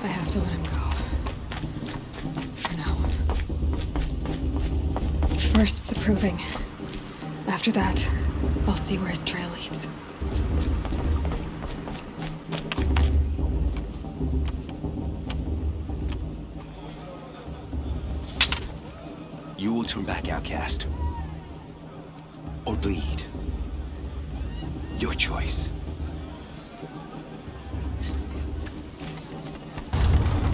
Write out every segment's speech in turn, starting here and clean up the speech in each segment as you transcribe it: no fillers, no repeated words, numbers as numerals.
I have to let him go. For now. First, the proving. After that, I'll see where his trail leads. You will turn back, outcast. Or bleed. Your choice.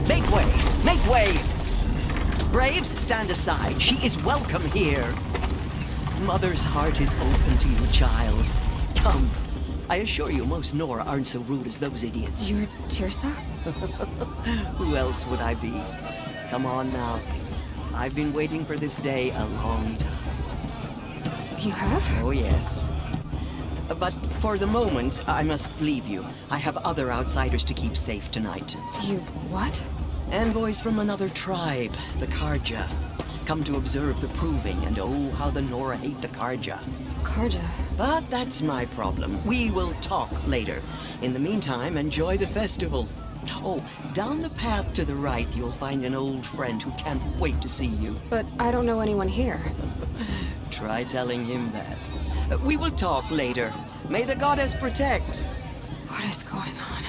Make way! Make way! Braves, stand aside. She is welcome here. Mother's heart is open to you, child. Come. I assure you, most Nora aren't so rude as those idiots. You're Tirsa? Who else would I be? Come on now. I've been waiting for this day a long time. You have? Oh, yes. But for the moment, I must leave you. I have other outsiders to keep safe tonight. You what? Envoys from another tribe, the Karja. Come to observe the proving, and oh, how the Nora hate the Karja. Karja? But that's my problem. We will talk later. In the meantime, enjoy the festival. Oh, down the path to the right, you'll find an old friend who can't wait to see you. But I don't know anyone here. Try telling him that. We will talk later. May the goddess protect. What is going on?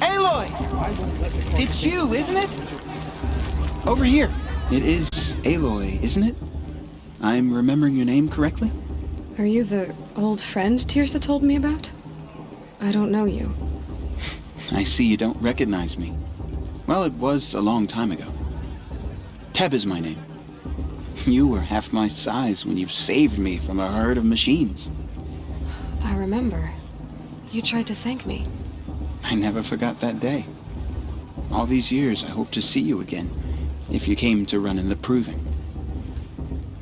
Aloy! It's you, isn't it? Over here. It is Aloy, isn't it? I'm remembering your name correctly? Are you the old friend Tirsa told me about? I don't know you. I see you don't recognize me. Well, it was a long time ago. Teb is my name. You were half my size when you saved me from a herd of machines. I remember. You tried to thank me. I never forgot that day. All these years, I hope to see you again, if you came to run in the proving.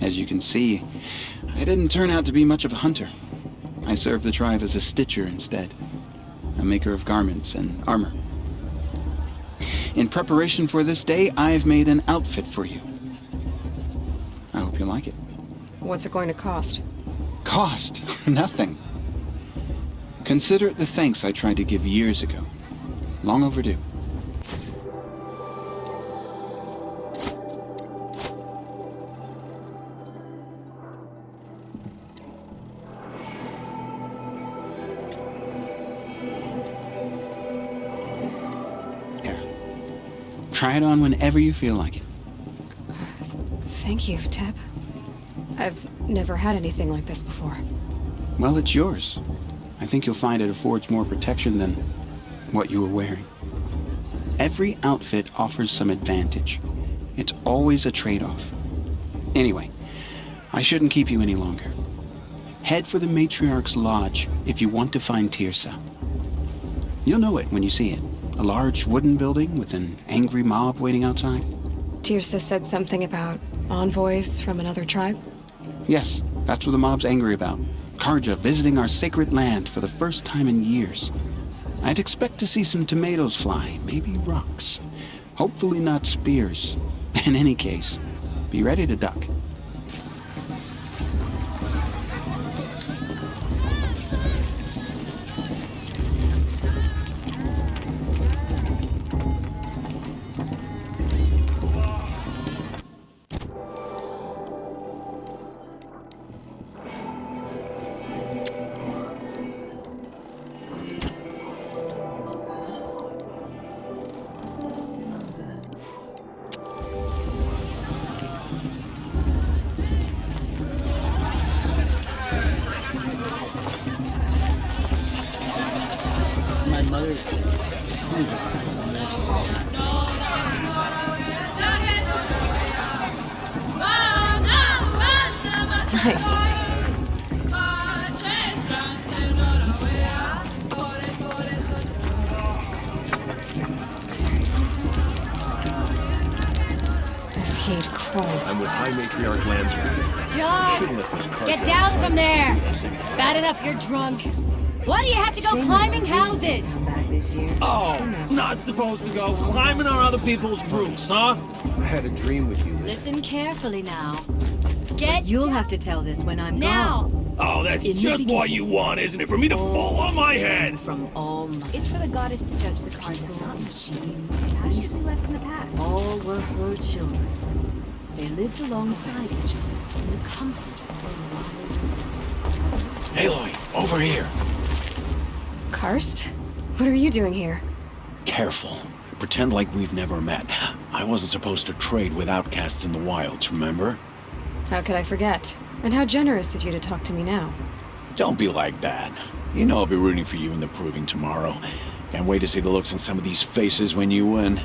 As you can see, I didn't turn out to be much of a hunter. I served the tribe as a stitcher instead, a maker of garments and armor. In preparation for this day, I've made an outfit for you. I hope you like it. What's it going to cost? Cost? Nothing. Consider it the thanks I tried to give years ago. Long overdue. There. Try it on whenever you feel like it. Thank you, Teb. I've never had anything like this before. Well, it's yours. I think you'll find it affords more protection than what you were wearing. Every outfit offers some advantage. It's always a trade-off. Anyway, I shouldn't keep you any longer. Head for the Matriarch's Lodge if you want to find Tirsa. You'll know it when you see it. A large wooden building with an angry mob waiting outside. Tirsa said something about envoys from another tribe? Yes, that's what the mob's angry about. Karja visiting our sacred land for the first time in years. I'd expect to see some tomatoes fly, maybe rocks. Hopefully not spears. In any case, be ready to duck. Nice. This heat crawls. I'm with High Matriarch Lancer. John, Shouldn't let those cards get down from there. Bad enough you're drunk. Why do you have to go climbing houses? back this year. Oh, not supposed to go climbing on other people's roofs, huh? I had a dream with you. Listen carefully now. You'll have to tell this when I'm Now. gone. Oh, that's In the just what beginning, you want, isn't it? For me to fall on my head. From all It's for the goddess to judge the cards, not machines. Past should be left in the past. all were her children. They lived alongside each other in the comfort of their wild lives. Aloy, over here. Karst? What are you doing here? Careful. Pretend like we've never met. I wasn't supposed to trade with outcasts in the wilds, remember? How could I forget? And how generous of you to talk to me now. Don't be like that. You know I'll be rooting for you in the proving tomorrow. Can't wait to see the looks on some of these faces when you win.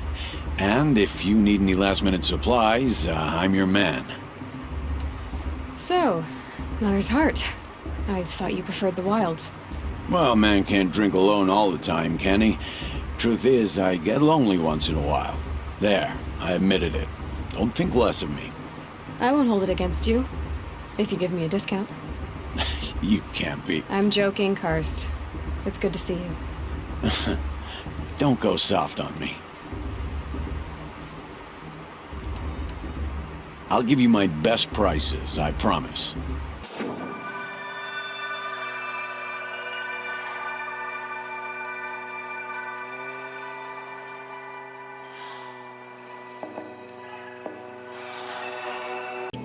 And if you need any last-minute supplies, I'm your man. So, Mother's Heart. I thought you preferred the wilds. Well, man can't drink alone all the time, can he? Truth is, I get lonely once in a while. There, I admitted it. Don't think less of me. I won't hold it against you. If you give me a discount. You can't be. I'm joking, Karst. It's good to see you. Don't go soft on me. I'll give you my best prices, I promise.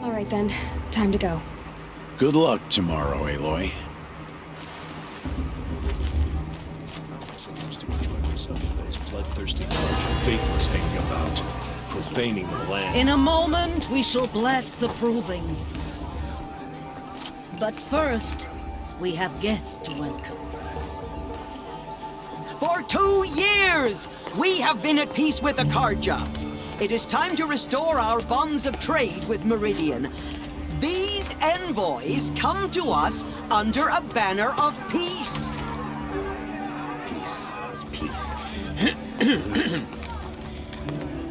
All right then, time to go. Good luck tomorrow, Aloy. Bloodthirsty, faithless hanging about, profaning the land. In a moment, we shall bless the proving. But first, we have guests to welcome. For 2 years, we have been at peace with Akarja. It is time to restore our bonds of trade with Meridian. These envoys come to us under a banner of peace. Peace. It's peace.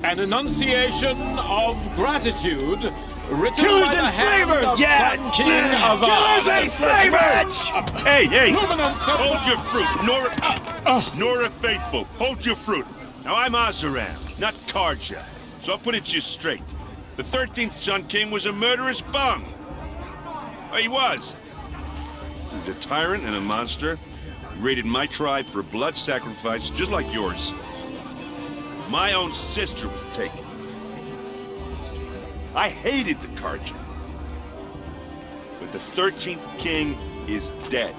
An enunciation of gratitude written Killers by the and hand slavers! of Yeah! Sun King Avad. Killers and slavers! Hey! Hold your fruit, Nora Faithful. Hold your fruit. Now I'm Azaram, not Karja. So I'll put it to you straight. The 13th Sun King was a murderous bum. Oh, he was. He was a tyrant and a monster. He raided my tribe for blood sacrifice, just like yours. My own sister was taken. I hated the Karja. But the 13th King is dead.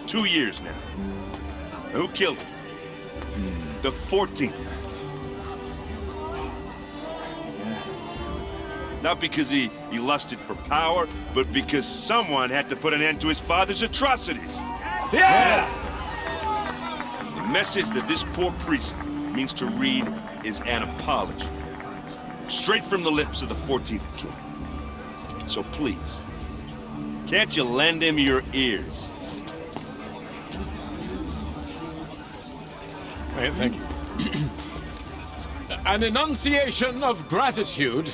2 years now. Who killed him? The 14th. Not because he lusted for power, but because someone had to put an end to his father's atrocities. Yeah! The message that this poor priest means to read is an apology. Straight from the lips of the 14th King. So please, can't you lend him your ears? Hey, thank you. An enunciation of gratitude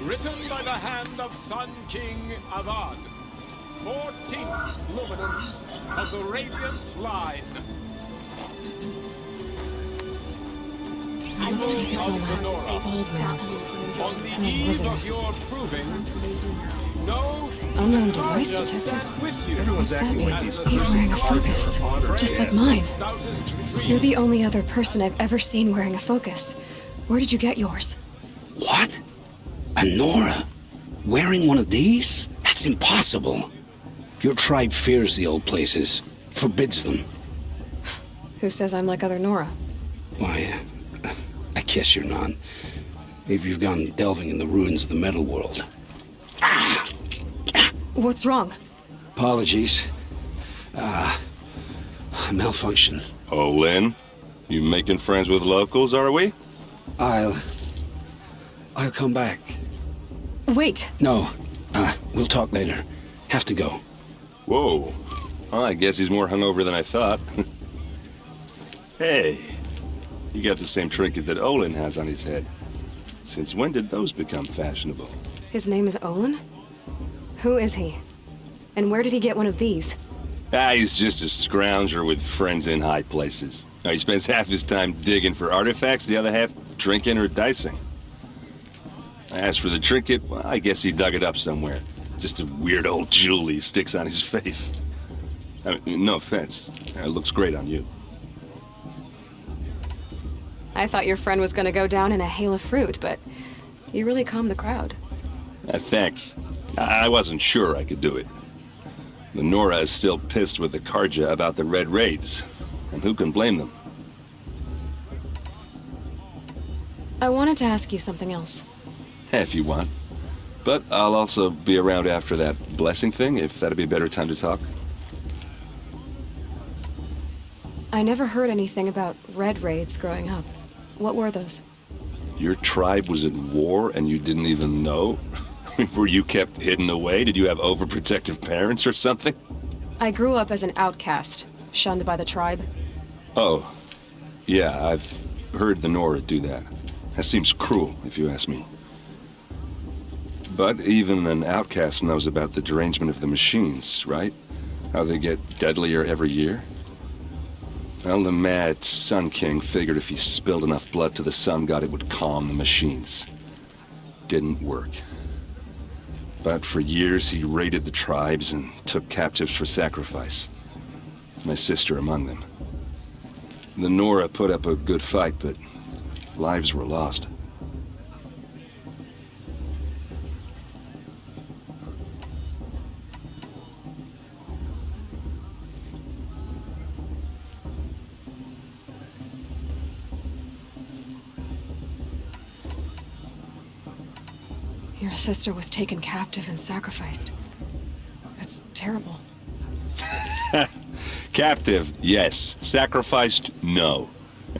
written by the hand of Sun King Avad, 14th luminance of the Radiant Line. I was like it's all that old man. On the And eve visitors. of your proving, no Unknown device detected. with you. What's that mean? He's wearing a focus. Just like mine. You're the only other person I've ever seen wearing a focus. Where did you get yours? What? A Nora? Wearing one of these? That's impossible. Your tribe fears the old places, forbids them. Who says I'm like other Nora? Why, I guess you're not. If you've gone delving in the ruins of the metal world. What's wrong? Apologies. Malfunction. Oh, Lynn? You making friends with locals, are we? I'll come back. Wait. No, we'll talk later. Have to go. Whoa. Well, I guess he's more hungover than I thought. Hey, you got the same trinket that Olin has on his head. Since when did those become fashionable? His name is Olin? Who is he? And where did he get one of these? He's just a scrounger with friends in high places. He spends half his time digging for artifacts, the other half drinking or dicing. As for the trinket, well, I guess he dug it up somewhere. Just a weird old jewel he sticks on his face. I mean, no offense. It looks great on you. I thought your friend was gonna go down in a hail of fruit, but you really calmed the crowd. Thanks. I wasn't sure I could do it. The Nora is still pissed with the Karja about the Red Raids, and who can blame them? I wanted to ask you something else. If you want. But I'll also be around after that blessing thing, if that'd be a better time to talk. I never heard anything about Red Raids growing up. What were those? Your tribe was at war and you didn't even know? Were you kept hidden away? Did you have overprotective parents or something? I grew up as an outcast, shunned by the tribe. Oh. Yeah, I've heard the Nora do that. That seems cruel, if you ask me. But even an outcast knows about the derangement of the machines, right? How they get deadlier every year? Well, the mad Sun King figured if he spilled enough blood to the Sun God, it would calm the machines. Didn't work. But for years, he raided the tribes and took captives for sacrifice. My sister among them. The Nora put up a good fight, but lives were lost. Your sister was taken captive and sacrificed. That's terrible. Captive, yes. Sacrificed, no.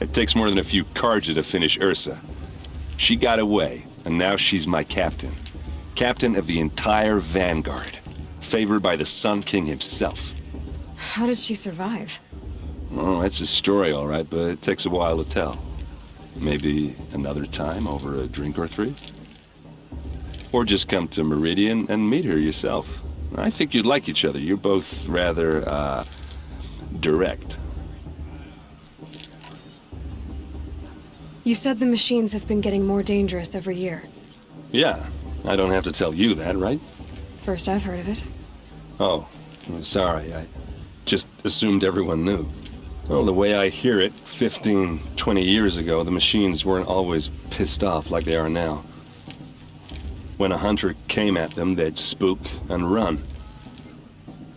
It takes more than a few Karja to finish Ursa. She got away, and now she's my captain. Captain of the entire Vanguard. Favored by the Sun King himself. How did she survive? Oh, that's a story, all right, but it takes a while to tell. Maybe another time over a drink or three? Or just come to Meridian and meet her yourself. I think you'd like each other. You're both rather, direct. You said the machines have been getting more dangerous every year. Yeah, I don't have to tell you that, right? First I've heard of it. Oh, sorry. I just assumed everyone knew. Well, the way I hear it, 15, 20 years ago, the machines weren't always pissed off like they are now. When a hunter came at them, they'd spook and run.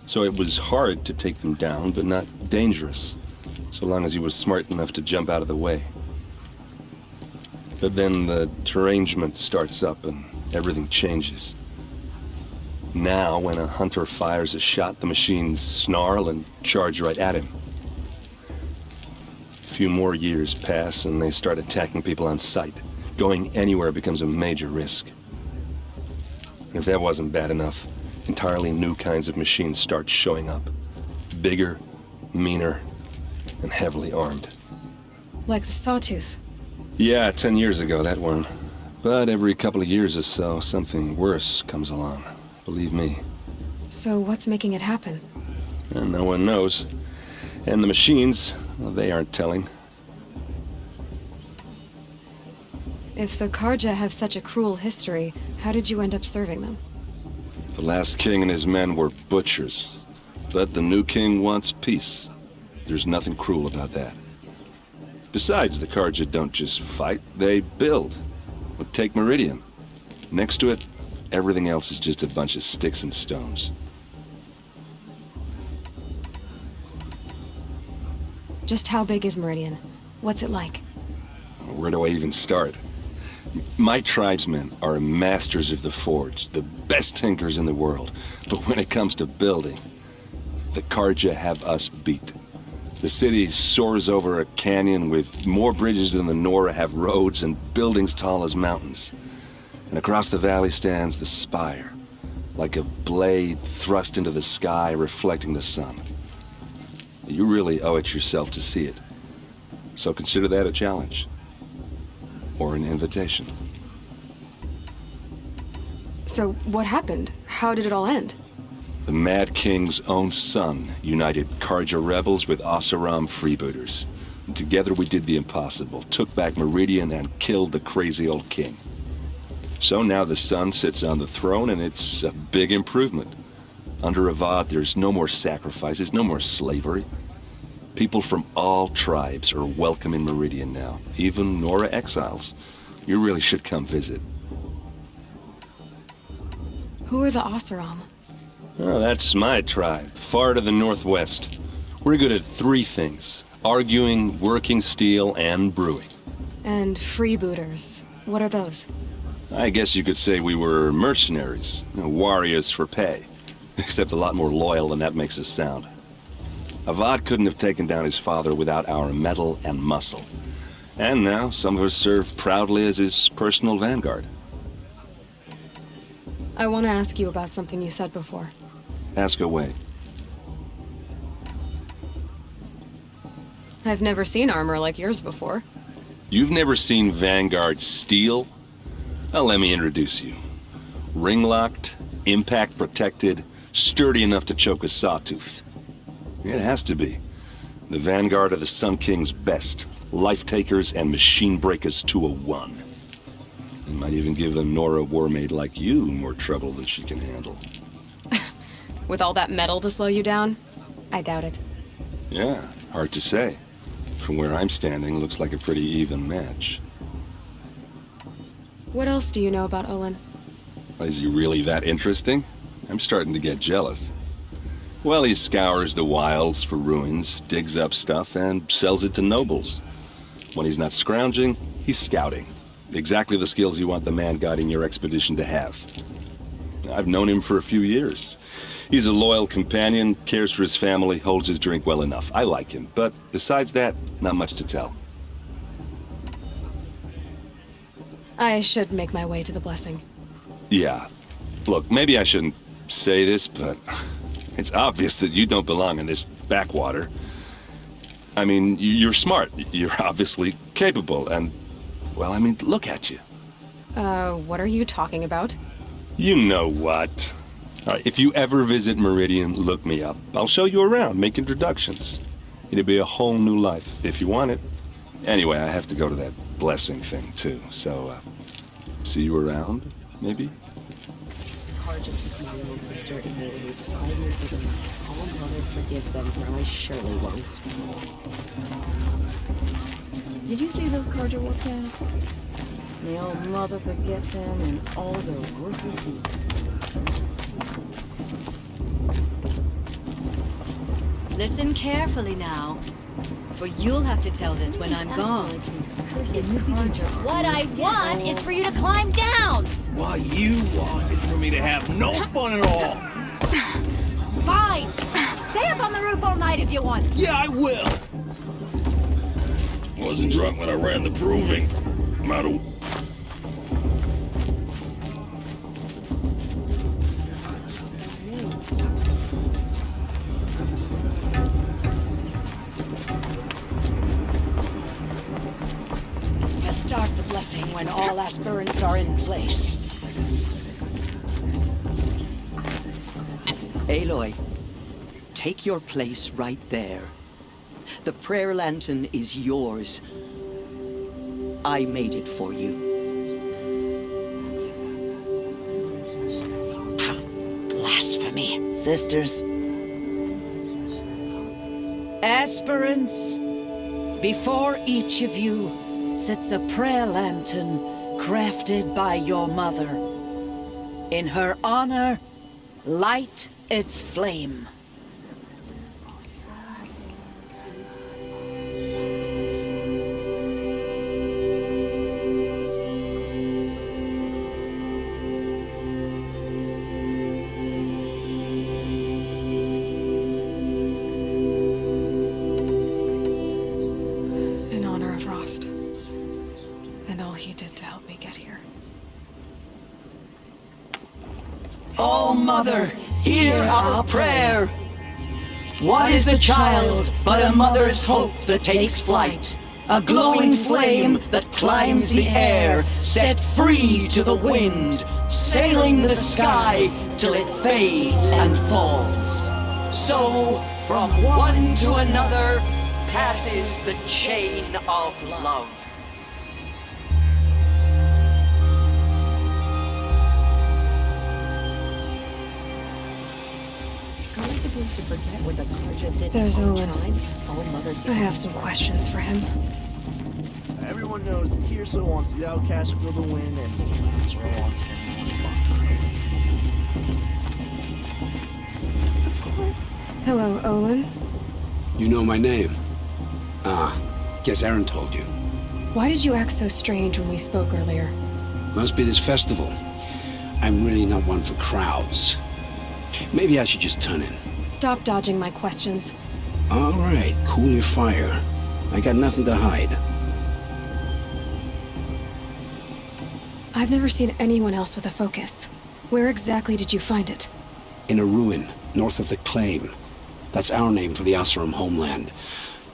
So it was hard to take them down, but not dangerous, so long as he was smart enough to jump out of the way. But then the derangement starts up and everything changes. Now, when a hunter fires a shot, the machines snarl and charge right at him. A few more years pass and they start attacking people on sight. Going anywhere becomes a major risk. And if that wasn't bad enough, entirely new kinds of machines start showing up. Bigger, meaner, and heavily armed. Like the Sawtooth. Yeah, 10 years ago, that one. But every couple of years or so, something worse comes along. Believe me. So what's making it happen? And no one knows. And the machines, well, they aren't telling. If the Karja have such a cruel history, how did you end up serving them? The last king and his men were butchers. But the new king wants peace. There's nothing cruel about that. Besides, the Karja don't just fight, they build. But take Meridian. Next to it, everything else is just a bunch of sticks and stones. Just how big is Meridian? What's it like? Where do I even start? My tribesmen are masters of the forge, the best tinkers in the world. But when it comes to building, the Karja have us beat. The city soars over a canyon with more bridges than the Nora have roads and buildings tall as mountains. And across the valley stands the spire, like a blade thrust into the sky reflecting the sun. You really owe it yourself to see it. So consider that a challenge. Or an invitation. So what happened? How did it all end? The Mad King's own son united Karja rebels with Oseram freebooters. And together we did the impossible, took back Meridian and killed the crazy old king. So now the son sits on the throne and it's a big improvement. Under Avad, there's no more sacrifices, no more slavery. People from all tribes are welcome in Meridian now, even Nora exiles. You really should come visit. Who are the Oseram? Oh, that's my tribe, far to the northwest. We're good at 3 things: arguing, working steel, and brewing. And freebooters. What are those? I guess you could say we were mercenaries, warriors for pay. Except a lot more loyal than that makes us sound. Avad couldn't have taken down his father without our metal and muscle. And now some of us serve proudly as his personal vanguard. I want to ask you about something you said before. Ask away. I've never seen armor like yours before. You've never seen Vanguard steel? Well, let me introduce you. Ring-locked, impact-protected, sturdy enough to choke a sawtooth. It has to be. The Vanguard of the Sun King's best. Life-takers and machine breakers to a 1. They might even give a Nora warmaid like you more trouble than she can handle. With all that metal to slow you down? I doubt it. Yeah, hard to say. From where I'm standing, looks like a pretty even match. What else do you know about Olin? Is he really that interesting? I'm starting to get jealous. Well, he scours the wilds for ruins, digs up stuff, and sells it to nobles. When he's not scrounging, he's scouting. Exactly the skills you want the man guiding your expedition to have. I've known him for a few years. He's a loyal companion, cares for his family, holds his drink well enough. I like him, but besides that, not much to tell. I should make my way to the blessing. Yeah. Look, maybe I shouldn't say this, but it's obvious that you don't belong in this backwater. I mean, you're smart. You're obviously capable, and, well, I mean, look at you. What are you talking about? You know what. All right, if you ever visit Meridian, look me up. I'll show you around, make introductions. It'll be a whole new life, if you want it. Anyway, I have to go to that blessing thing, too, so, see you around, maybe? Carja took my little sister in the woods 5 years ago. I'll mother forgive them, for I surely won't. Did you see those Carja warpaths? May all mother forget them and all their worthless deeds. Listen carefully now, for you'll have to tell this when I'm gone. What I want is for you to climb down! What you want is for me to have no fun at all. Fine! Stay up on the roof all night if you want. Yeah, I will! Wasn't drunk when I ran the proving. I'm out of... Start the blessing when all aspirants are in place. Aloy, take your place right there. The prayer lantern is yours. I made it for you. Blasphemy. Sisters. Aspirants, before each of you sits a prayer lantern crafted by your mother. In her honor, light its flame. In honor of Rost. And all he did to help me get here. Oh, Mother, hear our prayer. What is the child but a mother's hope that takes flight? A glowing flame that climbs the air, set free to the wind, sailing the sky till it fades and falls. So, from one to another, passes the chain of love. Are we supposed to forget what the Karja did There's to our Olin. tribe? All Mother I have some questions for him. Everyone knows Tirsa wants the outcast to feel the win, and Ezra wants everyone to Of course. Hello, Olin. You know my name? Ah, guess Aaron told you. Why did you act so strange when we spoke earlier? Must be this festival. I'm really not one for crowds. Maybe I should just turn in. Stop dodging my questions. All right, cool your fire. I got nothing to hide. I've never seen anyone else with a focus. Where exactly did you find it? In a ruin, north of the Claim. That's our name for the Oseram homeland.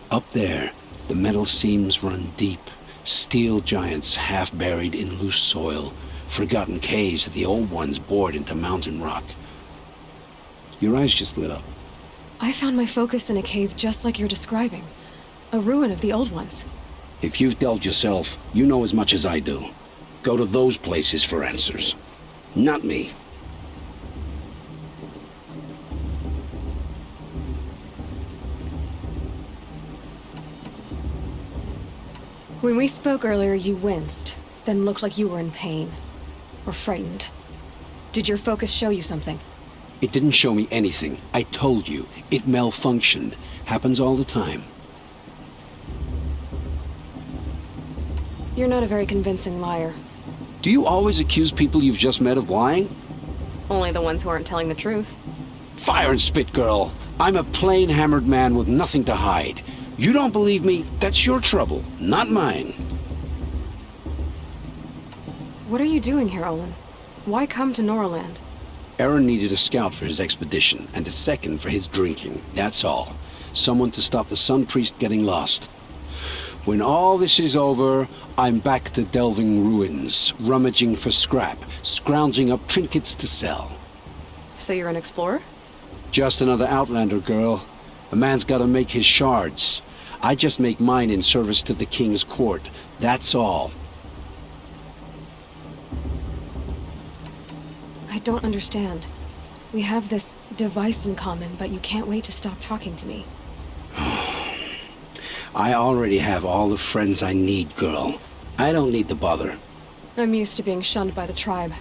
Up there, the metal seams run deep. Steel giants half buried in loose soil. Forgotten caves that the old ones bored into mountain rock. Your eyes just lit up. I found my focus in a cave just like you're describing. A ruin of the old ones. If you've delved yourself, you know as much as I do. Go to those places for answers. Not me. When we spoke earlier, you winced, then looked like you were in pain. Or frightened. Did your focus show you something? It didn't show me anything. I told you. It malfunctioned. Happens all the time. You're not a very convincing liar. Do you always accuse people you've just met of lying? Only the ones who aren't telling the truth. Fire and spit, girl. I'm a plain hammered man with nothing to hide. You don't believe me? That's your trouble, not mine. What are you doing here, Olin? Why come to Noraland? Aaron needed a scout for his expedition, and a second for his drinking. That's all. Someone to stop the Sun Priest getting lost. When all this is over, I'm back to delving ruins, rummaging for scrap, scrounging up trinkets to sell. So you're an explorer? Just another Outlander, girl. A man's gotta make his shards. I just make mine in service to the King's court. That's all. I don't understand. We have this device in common, but you can't wait to stop talking to me. I already have all the friends I need, girl. I don't need the bother. I'm used to being shunned by the tribe.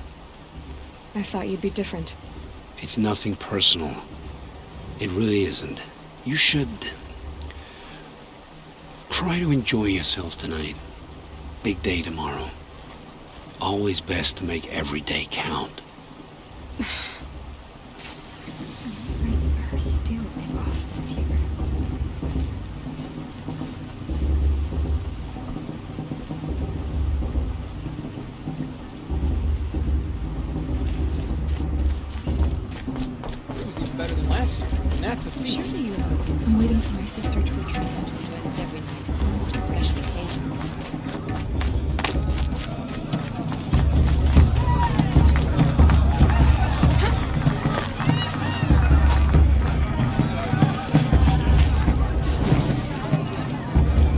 I thought you'd be different. It's nothing personal. It really isn't. You should try to enjoy yourself tonight. Big day tomorrow. Always best to make every day count. Her still big off this year. It was even better than last year, and that's a feat. I'm waiting for my sister to return from the join us every night on special occasions.